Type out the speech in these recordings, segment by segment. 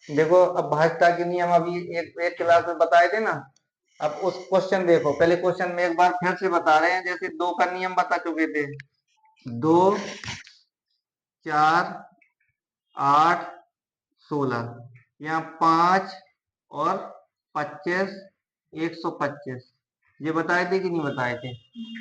देखो अब भाजता के नियम अभी एक एक क्लास में बताए थे ना। अब उस क्वेश्चन देखो, पहले क्वेश्चन में एक बार फिर से बता रहे हैं, जैसे दो का नियम बता चुके थे। 2, 4, 8, 16, यहाँ 5 और 25, 125, ये बताए थे कि नहीं बताए थे?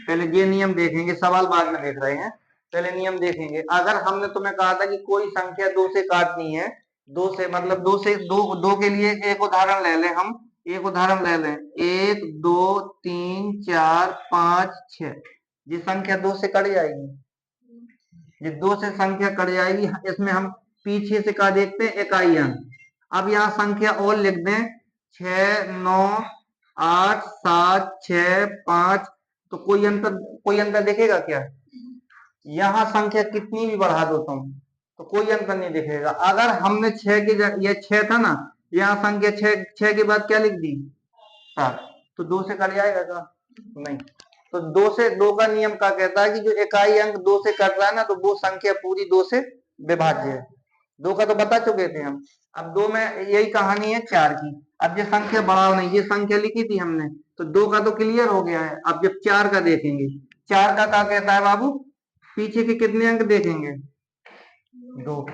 पहले ये नियम देखेंगे, सवाल बाद में देख रहे हैं, पहले नियम देखेंगे। अगर हमने तुम्हें कहा था कि कोई संख्या 2 से काटनी है, 2 से मतलब 2 से 2 के लिए एक उदाहरण ले लें हम। एक उदाहरण ले लें, 1, 2, 3, 4, 5, 6, ये संख्या 2 से कट जाएगी। ये 2 से संख्या कट जाएगी। इसमें हम पीछे से क्या देखते हैं? इकाई अंक। अब यहाँ संख्या और लिख दें, 6, 9, 8, 7, 6, 5, तो कोई अंतर दिखेगा क्या? यहाँ संख्या कितनी भी बढ़ा दो तुम तो कोई अंतर नहीं दिखेगा। अगर हमने 6 के ये 6 था ना, यहाँ संख्या 6 के बाद क्या लिख दी? 7, तो 2 से कट जाएगा क्या? नहीं। तो 2 का नियम क्या कहता है कि जो इकाई अंक 2 से कट रहा है ना, तो वो संख्या पूरी 2 से विभाज्य है। 2 का तो बता चुके थे हम। अब 2 में यही कहानी है 4 की। अब ये संख्या बढ़ाओ नहीं, ये संख्या लिखी थी हमने, तो 2 का तो क्लियर हो गया है। अब जब 4 का देखेंगे, 4 का क्या कहता है बाबू? पीछे के कितने अंक देखेंगे? 2।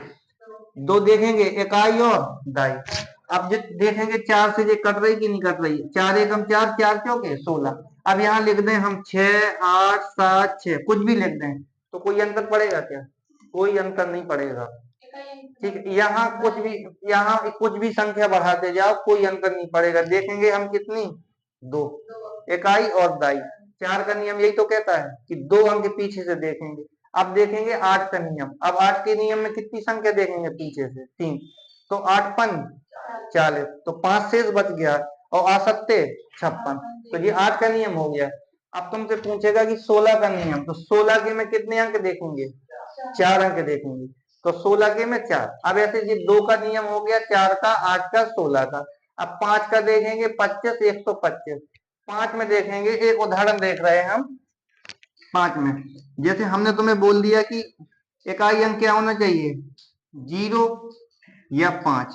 2 देखेंगे, इकाई और दाई। अब जब देखेंगे 4 से ये कट रही कि नहीं कट रही? 4 एकम 4, 4 चौके 16। अब यहाँ लिख दें हम 6, 8, 7, 6, कुछ भी लिख दें, तो कोई अंतर पड़ेगा क्या? कोई अंतर नहीं पड़ेगा। ठीक, यहाँ कुछ भी संख्या बढ़ाते जाओ, कोई अंतर नहीं पड़ेगा। देखेंगे हम कितनी? 2, इकाई और दाई। 4 का नियम यही तो कहता है कि 2 अंक पीछे से देखेंगे। अब देखेंगे 8 का नियम। अब 8 के नियम में कितनी संख्या देखेंगे पीछे से? 3, तो 8 पन 40, तो 5 शेष बच गया, और आसत्ते 56, तो ये 8 का नियम हो गया। अब तुमसे पूछेगा कि 16 का नियम, तो 16 के में कितने अंक देखेंगे? 4 अंक देखेंगे, तो 16 के में 4। अब ऐसे ये 2 का नियम हो गया, 4 का, 8 का, 16 का। अब 5 का देखेंगे, 25, 125। 5 में देखेंगे, एक उदाहरण देख रहे हैं हम। 5 में जैसे हमने तुम्हें बोल दिया कि इकाई अंक क्या होना चाहिए? 0 या 5।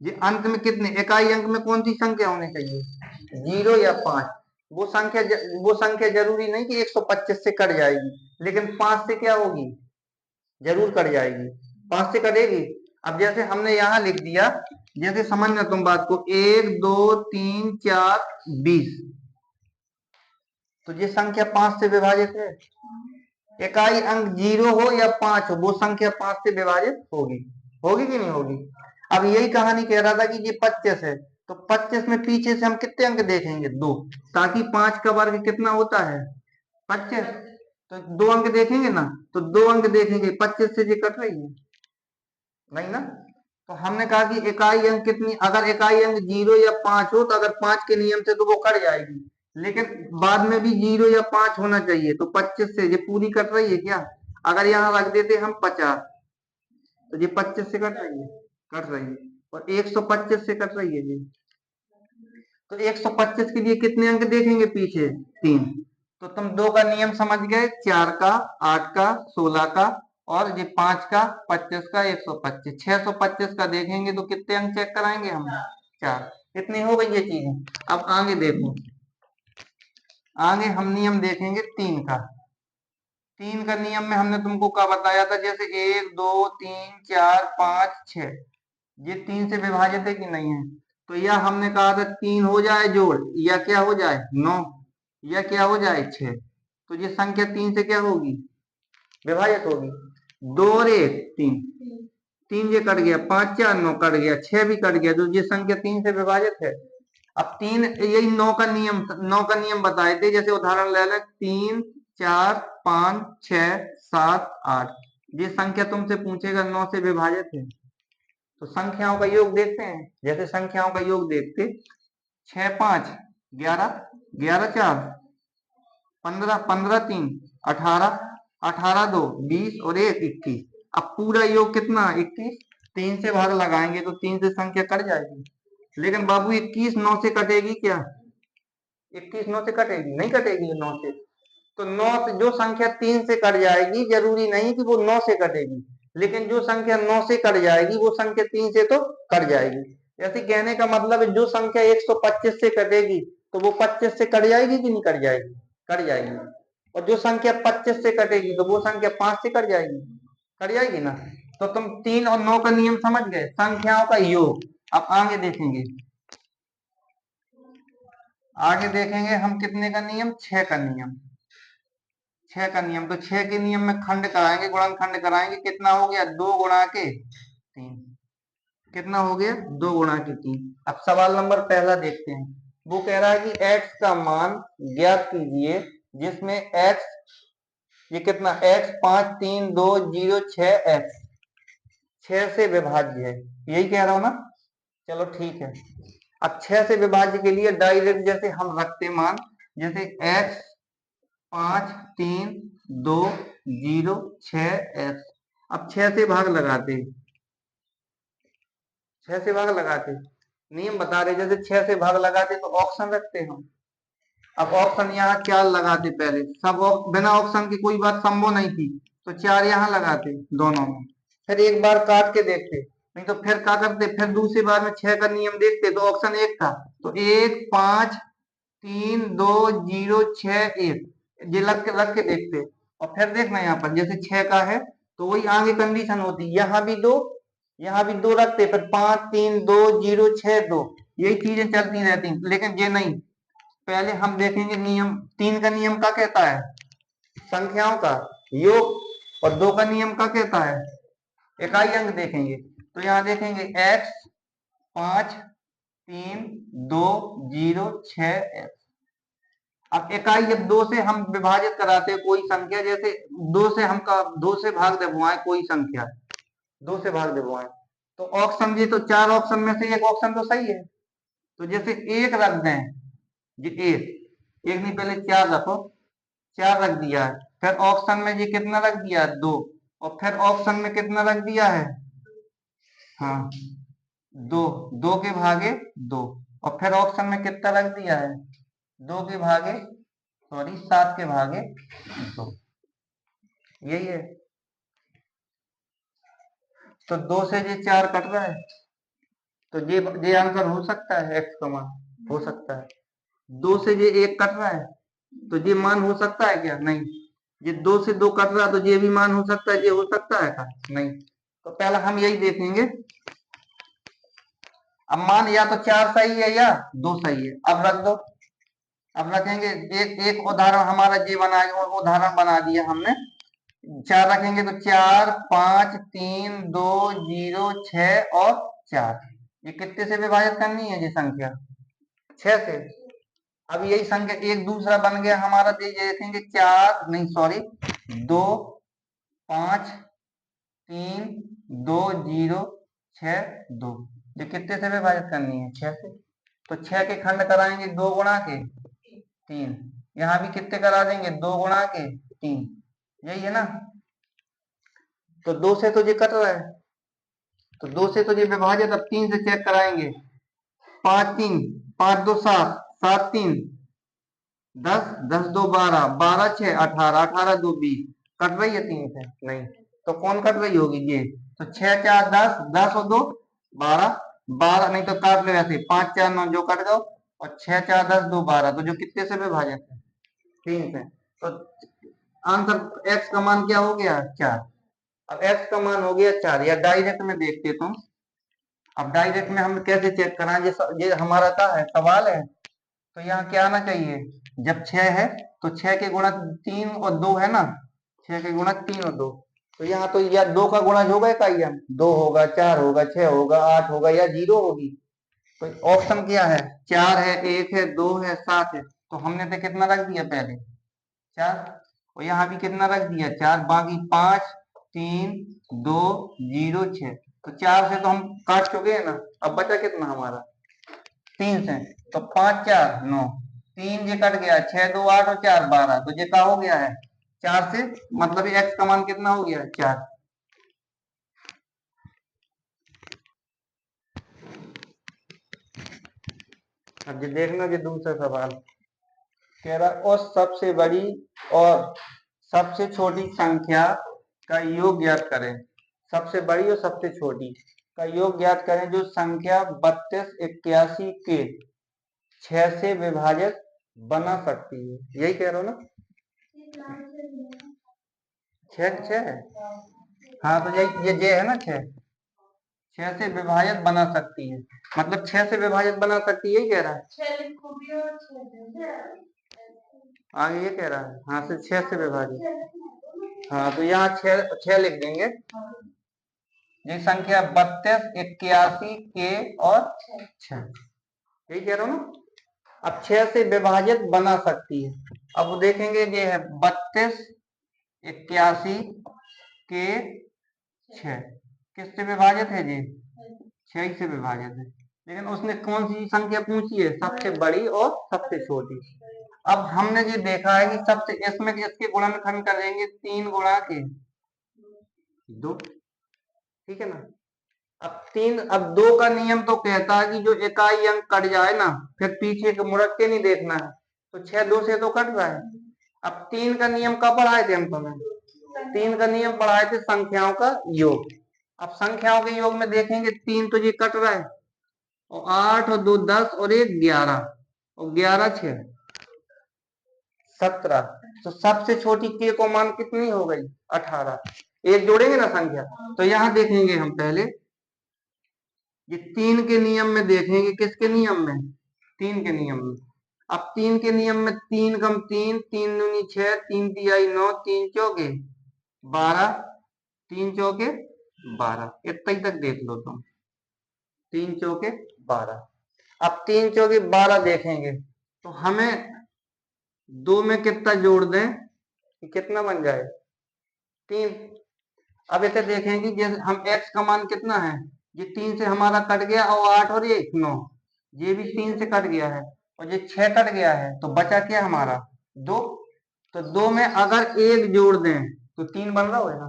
ये अंत में कितने इकाई अंक में कौन सी संख्या होनी चाहिए? 0 या 5। वो संख्या जरूरी नहीं कि 125 से कट जाएगी, लेकिन 5 से क्या होगी? जरूर कट जाएगी। 5 से कटेगी। अब जैसे हमने यहाँ लिख दिया, जैसे समझना तुम बात को, 1, 2, 3, 4, 20, तो ये संख्या 5 से विभाजित है। इकाई अंक 0 हो या 5 हो, वो संख्या 5 से विभाजित होगी। होगी कि नहीं होगी? अब यही कहानी कह रहा था कि ये 25 है, तो 25 में पीछे से हम कितने अंक देखेंगे? 2, ताकि 5 का वर्ग कितना होता है? 25, तो 2 अंक देखेंगे ना, तो 2 अंक देखेंगे, 25 से ये कट रही है नहीं ना। तो हमने कहा कि इकाई अंक कितनी, अगर इकाई अंक 0 या 5 हो, तो अगर 5 के नियम से तो वो कट जाएगी, लेकिन बाद में भी 0 या 5 होना चाहिए। तो 25 से ये पूरी कट रही है क्या? अगर यहाँ रख देते हम 50, तो ये 25 से कट रही है? कट रही है। और 125 से कट रही है ये, तो 125 के लिए कितने अंक देखेंगे पीछे? 3। तो तुम 2 का नियम समझ गए, 4 का, 8 का, 16 का, और ये 5 का, 25 का, 125। 625 का देखेंगे तो कितने अंक चेक कराएंगे हम? 4। इतनी हो गई ये चीजें। अब आगे देखो, आगे हम नियम देखेंगे 3 का। 3 का नियम में हमने तुमको क्या बताया था? जैसे 1, 2, 3, 4, 5, 6, ये 3 से विभाजित है कि नहीं है? तो यह हमने कहा था 3 हो जाए जोड़, या क्या हो जाए? 9, या क्या हो जाए? 6, तो ये संख्या 3 से क्या होगी? विभाजित होगी। 2 और 1 3, 3 ये कट गया, 5 4 9 कट गया, 6 भी कट गया, तो ये संख्या 3 से विभाजित है। अब 3, यही 9 का नियम बताए थे। जैसे उदाहरण ले लें, 3, 4, 5, 6, 7, 8, ये संख्या तुमसे पूछेगा 9 से विभाजित है, तो संख्याओं का योग देखते हैं। जैसे संख्याओं का योग देखते, 6 5 11, 11 4 15, 15 3 18, 18 2 20 और 1 21। अब पूरा योग कितना? 21। 3 से भाग लगाएंगे तो 3 से संख्या कट जाएगी, लेकिन बाबू 21 9 से कटेगी क्या? 21 9 से कटेगी? नहीं कटेगी 9 से। तो 9 से जो संख्या 3 से कट जाएगी, जरूरी नहीं कि वो 9 से कटेगी। लेकिन जो संख्या 9 से कट जाएगी वो संख्या 3 से तो कट जाएगी। ऐसे कहने का मतलब है जो संख्या 125 से कटेगी तो वो 25 से कट जाएगी कि नहीं कट जाएगी? कट जाएगी। और जो संख्या 25 से कटेगी तो वो संख्या 5 से कट जाएगी ना। तो तुम 3 और 9 का नियम समझ गए, संख्याओं का योग। अब आगे देखेंगे, हम कितने का नियम, 6 का नियम। 6 का नियम, तो 6 के नियम में खंड कराएंगे, गुणनखंड कराएंगे। कितना हो गया? 2 गुणा के 3। कितना हो गया? 2 गुणा के 3। अब सवाल नंबर पहला देखते हैं। वो कह रहा है कि x का मान ज्ञात कीजिए जिसमें x, ये कितना, x 5 3 2 0 6 x 6 से विभाज्य है, यही कह रहा हूं ना। चलो ठीक है। अब 6 से विभाज्य के लिए डायरेक्ट जैसे हम रखते मान, जैसे x 5 3 2 0 6 x। अब 6 से भाग लगाते, 6 से भाग लगाते, नियम बता रहे जैसे 6 से भाग लगाते तो ऑप्शन रखते हम। अब ऑप्शन यहाँ 4 लगाते, पहले सब बिना ऑप्शन की कोई बात संभव नहीं थी, तो 4 यहाँ लगाते दोनों में। फिर एक बार काट के देखते, नहीं तो फिर क्या करते, फिर दूसरी बार में 6 का नियम देखते तो ऑप्शन 1 था, तो 1 5 3 2 0 6 1 ये रख के देखते। और फिर देखना यहाँ पर जैसे 6 का है तो वही आगे कंडीशन होती, यहाँ भी 2, यहाँ भी 2 रखते, फिर 5 3 2 0 6 2, यही चीजें चलती रहती। लेकिन ये नहीं, पहले हम देखेंगे नियम 3 का नियम क्या कहता है, संख्याओं का योग। और 2 का नियम क्या कहता है, इकाई अंक देखेंगे। तो यहाँ देखेंगे x 5 3 2 0 6 x। अब इकाई जब 2 से हम विभाजित कराते हैं कोई संख्या, जैसे 2 से हम का 2 से भाग दिलवाएं कोई संख्या, 2 से भाग दिलवाएं, तो ऑप्शन जी, तो 4 ऑप्शन में से एक ऑप्शन तो सही है। तो जैसे 1 रख दें, जी 1 नहीं, पहले 4 रखो, 4 रख दिया है। फिर ऑप्शन में जी कितना रख दिया, 2। और फिर ऑप्शन में कितना रख दिया है, हाँ 2, 2 के भागे 2। और फिर ऑप्शन में कितना रख दिया है, 2 के भागे, सॉरी 7 के भागे 2, यही है। तो 2 से ये 4 कट रहा है, तो ये आंसर हो सकता है, एक्स का मान हो सकता है। 2 से ये 1 कट रहा है, तो ये मान हो सकता है क्या, नहीं। ये 2 से 2 कट रहा है तो ये भी मान हो सकता है, ये हो सकता है क्या, नहीं। तो पहला हम यही देखेंगे। अब मान या तो 4 सही है या 2 सही है, अब रख दो। अब रखेंगे, एक एक उदाहरण हमारा ये बना, उदाहरण बना दिया हमने। 4 रखेंगे तो 4 5 3 2 0 6 और 4, ये कितने से विभाजित करनी है ये संख्या, 6 से। अब यही संख्या एक दूसरा बन गया हमारा, ये देखेंगे 4 नहीं सॉरी 2 5 3 2 0 6 2, ये कितने से विभाजित करनी है, 6 से। तो 6 के खंड कराएंगे 2 गुणा के 3, यहाँ भी कितने करा देंगे, 2 गुणा के 3, यही है ना। तो 2 से तो ये कट रहा है, तो 2 से तो ये विभाजित, अब 3 से चेक कराएंगे। 5 3 5 2 7 7 3 10 10 2 12 12 6 18 18 2 20, कट रही है 3 से, नहीं। तो कौन कट रही होगी, ये। तो 6 4 10 10 और 2 12 12, नहीं तो काट लो ऐसे, 5 4 9 जो कट गो, और 6 4 10 2 12, तो जो कितने से विभाजित है, 3 से। तो आंसर एक्स का मान क्या हो गया, 4। अब एक्स का मान हो गया 4, या डायरेक्ट में देखते तुम। अब डायरेक्ट में हम कैसे चेक कराएं, ये हमारा क्या है, सवाल है। तो यहाँ क्या आना चाहिए, जब 6 है तो 6 के गुणक 3 और 2 है ना, 6 के गुणक 3 और 2, तो यहाँ तो या 2 का गुणज होगा इकाई अंक, 2 होगा 4 होगा 6 होगा 8 होगा या 0 होगी। तो ऑप्शन क्या है, 4 है 1 है 2 है 7 है, तो हमने तो कितना रख दिया पहले, 4। और यहाँ भी कितना रख दिया, 4, बाकी 5 3 2 0 6, तो 4 से तो हम काट चुके हैं ना। अब बचा कितना हमारा, 3 से, तो 5 4 9, 3 ये कट गया, 6 2 8 और 4 12, तो ये क्या हो गया है, 4 से, मतलब एक्स का मान कितना हो गया, 4। अब ये देखना, ये दूसरा सवाल कह रहा, और सबसे बड़ी और सबसे छोटी संख्या का योग ज्ञात करें। सबसे बड़ी और सबसे छोटी का योग ज्ञात करें जो संख्या 32 81 के 6 से विभाजित बना सकती है। यही कह रहे हो ना? 6 हाँ तो ये है ना 6 से विभाजित बना सकती है, मतलब 6 से विभाजित बना सकती है, यही कह रहा है। आगे ये कह रहा है हाँ से 6 से विभाजित। हाँ तो यहाँ 6 लिख देंगे। ये संख्या 32 81 के और 6, यही कह रहा हूँ ना। अब 6 से विभाजित बना सकती है। अब देखेंगे ये है 32 81 के 6 किससे विभाजित है? जी 6 से विभाजित है, लेकिन उसने कौन सी संख्या पूछी है? सबसे बड़ी और सबसे छोटी। अब हमने ये देखा है कि सबसे इसमें इसके गुणनखंड करेंगे 3 गुणा के 2, ठीक है ना। अब 2 का नियम तो कहता है कि जो इकाई अंक कट जाए ना फिर पीछे के मुड़क के नहीं देखना है, तो 6 2 से तो कट रहा है। अब 3 का नियम कब पढ़ाए थे हम तुम्हें? 3 का नियम पढ़ाए थे संख्याओं का योग। अब संख्याओं के योग में देखेंगे 3 तो ये कट रहा है, और 8 और 2 10 और 1 11 और 11 6 17। तो सबसे छोटी के को मान कितनी हो गई? 18। एक जोड़ेंगे ना संख्या, तो यहां देखेंगे हम पहले ये 3 के नियम में देखेंगे। किसके नियम में? 3 के नियम में। अब 3 के नियम में 3 कम 3 3 दूनी 6 3 तिहाई 9 3 चौके 12 3 चौके 12, इतना ही तक देख लो तुम। 3 चौके 12। अब 3 चौके 12 देखेंगे तो हमें 2 में कितना जोड़ दें कि कितना बन जाए? 3। अब इसे देखेंगे जैसे हम x का मान कितना है? ये 3 से हमारा कट गया, और 8 और ये 9, ये भी 3 से कट गया है, और ये 6 कट गया है, तो बचा क्या हमारा? 2। तो 2 में अगर 1 जोड़ दें तो 3 बन रहा होगा।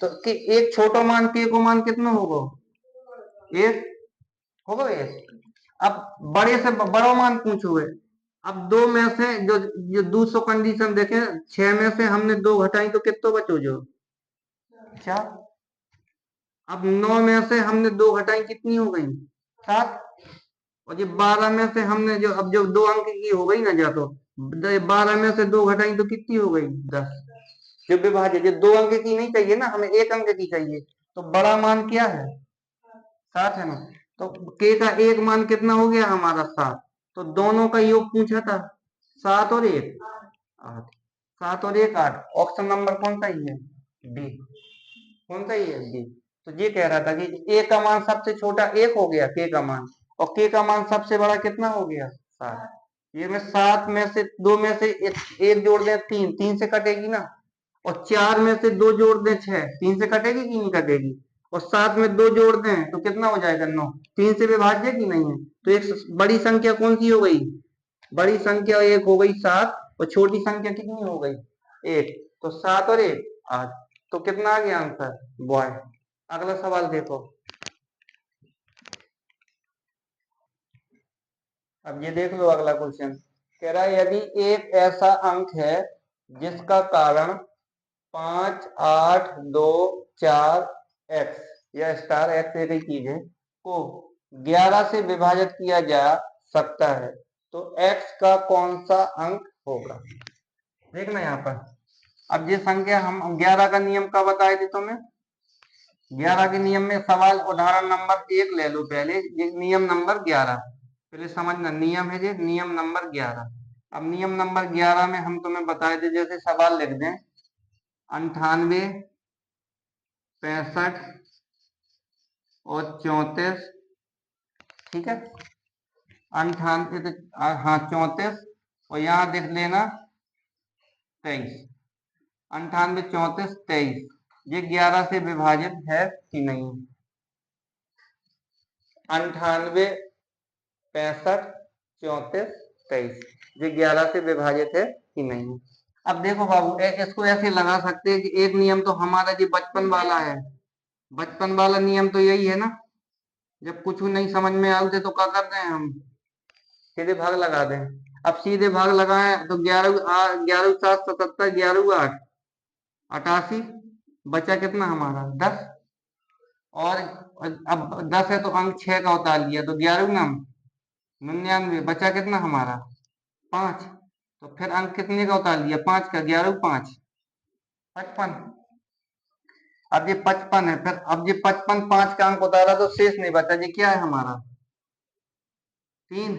तो कि एक छोटा मान के को मान कितना होगा? 1 होगा। 1। अब बड़े से बड़ा मान पूछोगे। अब 2 में से जो दूसरा कंडीशन देखें, 6 में से हमने 2 घटाई तो कितना बचो? जो 4। अब 9 में से हमने 2 घटाई कितनी हो गई? 7। और ये 12 में से हमने जो 2 अंक की हो गई ना, जा तो 12 में से 2 घटाई तो कितनी हो गई? 10। जो विभाजित, ये 2 अंक की नहीं चाहिए ना, हमें 1 अंक की चाहिए। तो बड़ा मान क्या है? 7 है ना। तो के का एक मान कितना हो गया हमारा? 7। तो दोनों का योग पूछा था, 7 और 1 8। 7 और 1 8। ऑप्शन नंबर कौन सा ही है? डी। कौन सा ही है? डी। तो ये कह रहा था कि ए का मान सबसे छोटा 1 हो गया के का मान, और के का मान सबसे बड़ा कितना हो गया? 7। ये में 7 में से 2 में से 1 जोड़ दें 3, 3 से कटेगी ना। और 4 में से 2 जोड़ दें 6, 3 से कटेगी कि नहीं कटेगी। और 7 में 2 जोड़ दें तो कितना हो जाएगा? 9। 3 से विभाज्य की नहीं है। तो एक बड़ी संख्या कौन सी हो गई? बड़ी संख्या एक हो गई 7, और छोटी संख्या कितनी हो गई? 1। तो 7 और 1 8। तो कितना आ गया आंसर? बॉय। अगला सवाल देखो। अब ये देख लो अगला क्वेश्चन। कह रहा है यदि एक ऐसा अंक है जिसका कारण 5 8 2 4 x या स्टार x एक ही चीज है को 11 से विभाजित किया जा सकता है, तो x का कौन सा अंक होगा? देखना यहाँ पर। अब ये संख्या हम 11 का नियम का बताए थे तुम्हें। 11 के नियम में सवाल उदाहरण नंबर 1 ले लो पहले। ये नियम नंबर 11 पहले समझना। नियम है ये नियम नंबर 11। अब नियम नंबर 11 में हम तुम्हें बताए थे, जैसे सवाल लिख दें 98 65 और 34, ठीक है। 98 हाँ 34, और यहाँ देख लेना 23। 98 34 23 ये 11 से विभाजित है कि नहीं? 98 65 34 23 ये 11 से विभाजित है कि नहीं? अब देखो बाबू इसको ऐसे लगा सकते हैं कि एक नियम तो हमारा जी बचपन वाला है। बचपन वाला नियम तो यही है ना, जब कुछ नहीं समझ में आते तो क्या करते हैं हम? सीधे भाग लगा दें। अब सीधे भाग लगाएं तो 11 11 7 77 11 8 88, बचा कितना हमारा? 10। और अब 10 है तो अंक 6 का उतार लिया तो 11 नाम 99, बचा कितना हमारा 5। तो फिर अंक कितने का उतार लिया 5 का, 11 5 55। अब ये 55 है, फिर अब ये 55 5 का अंक उतारा तो शेष नहीं बचा, ये क्या है हमारा 3।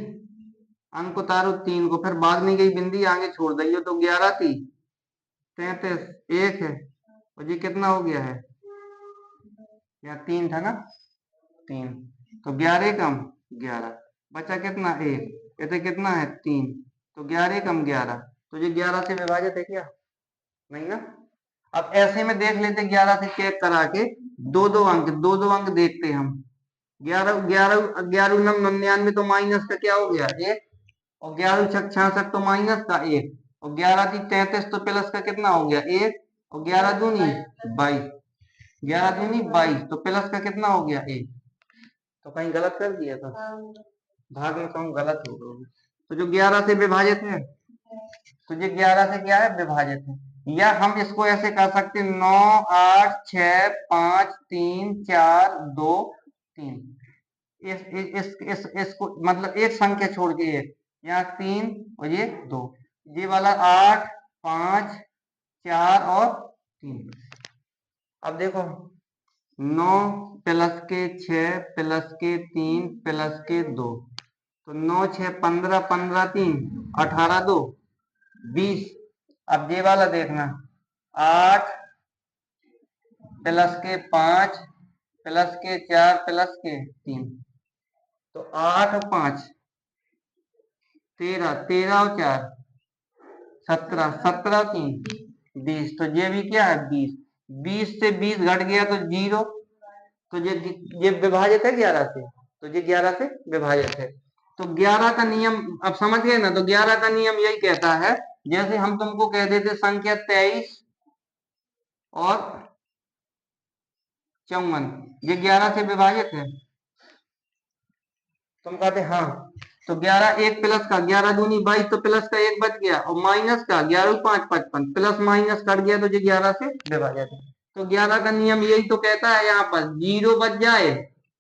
अंक उतारो 3 को, फिर भागने गई बिंदी आगे छोड़ दियो तो 11 थी 33 1 है, और ये कितना हो गया है, यहाँ 3 था ना 3, तो 11 कम 11, बचा कितना 1, इसे कितना है 3, तो 11 कम 11, तो ये 11 से विभाजित है क्या, नहीं ना। अब ऐसे में देख लेते 11 से चेक करा के, दो दो अंक देखते हम। 11 11 11 नम 99 तो माइनस का क्या हो गया 1, और 11 छक 66 तो माइनस का 1, और 11 की 33 तो प्लस का कितना हो गया 1, और 11 दूनी 22, 11 दूनी 22 तो प्लस का कितना हो गया 1। तो कहीं गलत कर दिया था, भाग में कहूँ गलत हो गया। तो जो 11 से विभाजित है, तो ये 11 से क्या है विभाजित है, या हम इसको ऐसे कर सकते हैं 9 8 6 5 3 4 2 3, इसको मतलब एक संख्या छोड़ के एक, यहाँ 3 और ये 2, ये वाला 8 5 4 और 3। अब देखो 9 प्लस के 6 प्लस के 3 प्लस के 2, तो 9 6 15 15 3 18 2 20। अब ये वाला देखना 8 प्लस के 5 प्लस के 4 प्लस के 3, तो 8 और 5 13, 13 और 4 17, 17 3 20, तो ये भी क्या है 20, 20 से 20 घट गया तो 0, तो ये विभाजित है 11 से, तो ये 11 से विभाजित है। तो 11 का नियम अब समझ गए ना, तो 11 का नियम यही कहता है, जैसे हम तुमको कह देते संख्या 23 और 54 ये 11 से विभाजित है, तुम कहते हाँ, तो 11 1 प्लस का 11 दूनी 22, तो प्लस का 1 बच गया, और माइनस का 11 5 55 प्लस माइनस कट गया, तो ये 11 से विभाजित है। तो 11 का नियम यही तो कहता है, यहाँ पर 0 बच जाए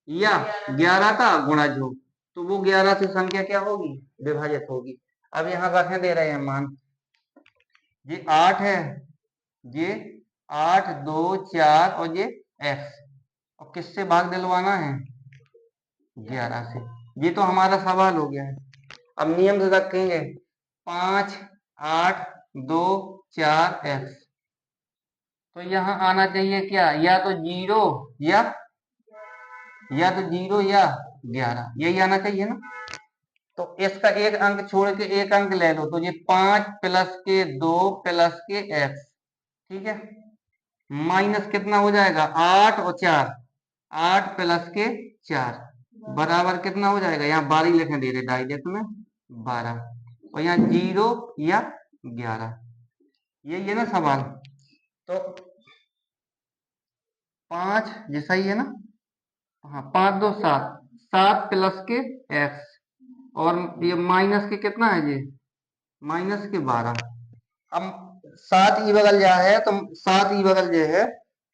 या 11 का गुणा जो, तो वो 11 से संख्या क्या होगी विभाजित होगी। अब यहाँ रखने दे रहे हैं मान, ये 8 है, ये 8 2 4 और ये x, और किससे भाग दिलवाना है 11 से। ये तो हमारा सवाल हो गया है। अब नियम से रखेंगे 5 8 2 4 x, तो यहाँ आना चाहिए क्या, या तो 0 या तो 0 या 11, यही आना चाहिए ना। तो इसका एक अंक छोड़ के एक अंक ले लो, तो ये 5 प्लस के 2 प्लस के x, ठीक है, माइनस कितना हो जाएगा 8 और 4, 8 प्लस के 4 बराबर कितना हो जाएगा, यहाँ 12 लिखने दे रहे डायरेक्ट में 12, और यहाँ 0 या 11, यही है ना सवाल। तो 5 ये सही है ना, हाँ 5 2 7, 7 प्लस के x, और ये माइनस के कितना है ये माइनस के 12। अब 7 ई बगल जा है, तुम 7 ई बगल जे है,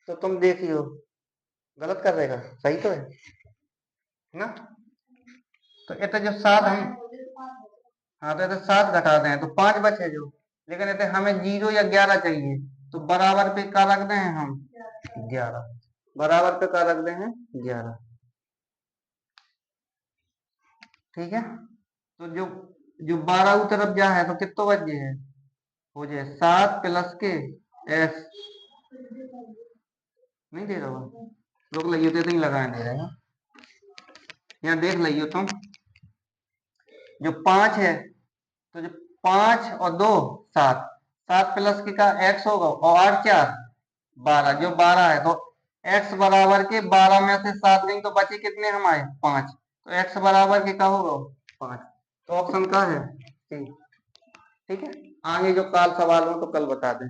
तो तुम देखियो गलत कर देगा, सही तो है ना। तो इतना जो 7 हम, हाँ तो इतना 7 घटा दें तो 5 बचे जो, लेकिन इतने हमें 0 या 11 चाहिए, तो बराबर पे क्या रख दें हम 11, बराबर पे क्या रख दें 11, ठीक है। तो जो जो 12 तरफ जा है तो कितना बच गए है, हो जाए 7 प्लस के x, नहीं दे रहा हो, रोक लियो तो नहीं लगाए दे रहे हैं, यहाँ देख लियो तुम, जो 5 है, तो जो 5 और 2 7, 7 प्लस के का x होगा, और 8 4 12, जो 12 है, तो x बराबर के 12 में से 7 गई तो बचे कितने हमारे 5, तो x बराबर के का होगा 5, तो ऑप्शन का है ठीक है। आगे जो काल सवाल हो तो कल बता दें।